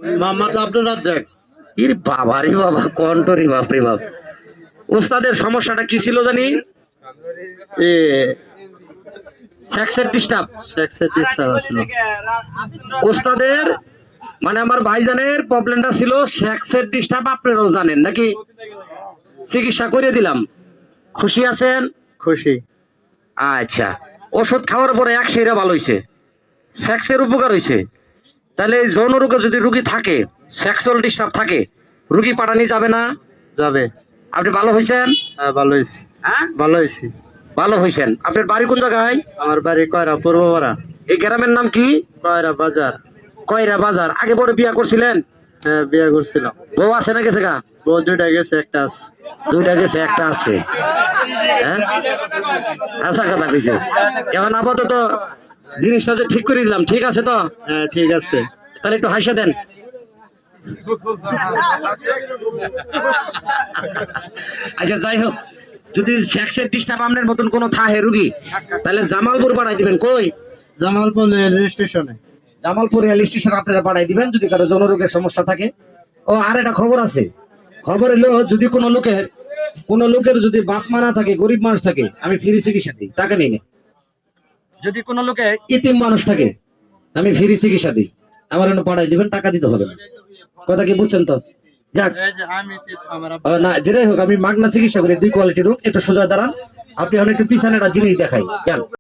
মোহাম্মদ আব্দুল রাজ্জাক। ইর বাবা রে বাবা, কন্ঠ রে বাপ রে বাপ। ওস্তাদের সমস্যাটা কি ছিল জানি? এ সেক্সের ডিস্টার্ব। সেক্সের ডিস্টার্ব ছিল। ওস্তাদের মানে আমার ভাইজানের প্রবলেমটা ছিল সেক্সের ডিস্টার্ব, আপনারাও জানেন নাকি? চিকিৎসা করে দিলাম, খুশি আছেন? খুশি। আচ্ছা, ওষুধ খাওয়ার পরে এক সেরা ভালো হয়েছে, সেক্সের উপকার হয়েছে। তাহলে এই যৌন রোগে যদি রুগী থাকে, সেক্সুয়াল ডিস্টার্ব থাকে, রুগী পাঠানি যাবে না? যাবে। আপনি ভালো হয়েছেন? হ্যাঁ, ভালো হয়েছি। হ্যাঁ, ভালো হয়েছি। ভালো হয়েছেন। আপনার বাড়ি কোন জায়গায়? আমার বাড়ি কয়রা, পূর্বপাড়া। এই গ্রামের নাম কি? কয়রা বাজার। কয়রা বাজার। আগে বড় বিয়া করছিলেন? হ্যাঁ, বিয়ে করছিলাম। বউ আছে না গেছে গা? বউ দুইটা গেছে, একটা আছে। দুইটা গেছে, একটা আছে। হ্যাঁ, আচ্ছা কথা কইছে। এখন আপাতত জিনিসটা যে ঠিক করে দিলাম, ঠিক আছে তো? হ্যাঁ, ঠিক আছে। তাহলে একটু হাসে দেন। আচ্ছা, যাই হোক, যদি সেক্সের ডিস্টার্ব আপনার মতন কোনো থাহে রুগী, তাহলে জামালপুর পাঠাই দিবেন। কই? জামালপুর রেল স্টেশনে। জামালপুর রেল স্টেশন আপনারা পাঠাই দিবেন যদি কারো জনরোগের সমস্যা থাকে। ও, আর একটা খবর আছে। খবর এলো, যদি কোনো লোকের যদি বাপ মা না থাকে, গরিব মানুষ থাকে, আমি ফ্রি চিকিৎসা দিই, টাকা নিই না। যদি কোনো লোকে ইতিম মানুষ থাকে, আমি ফ্রি চিকিৎসা দিই। আমার জন্য পাঠাই দিবেন, টাকা দিতে হবে না। কথা কি বুঝছেন তো? যাক, না যেটাই হোক, আমি মাগনা চিকিৎসা করি, দুই কোয়ালিটির রোগ। একটু সোজা দাঁড়ান, আপনি অনেক একটু পিছনে একটা জিনিস দেখাই যান।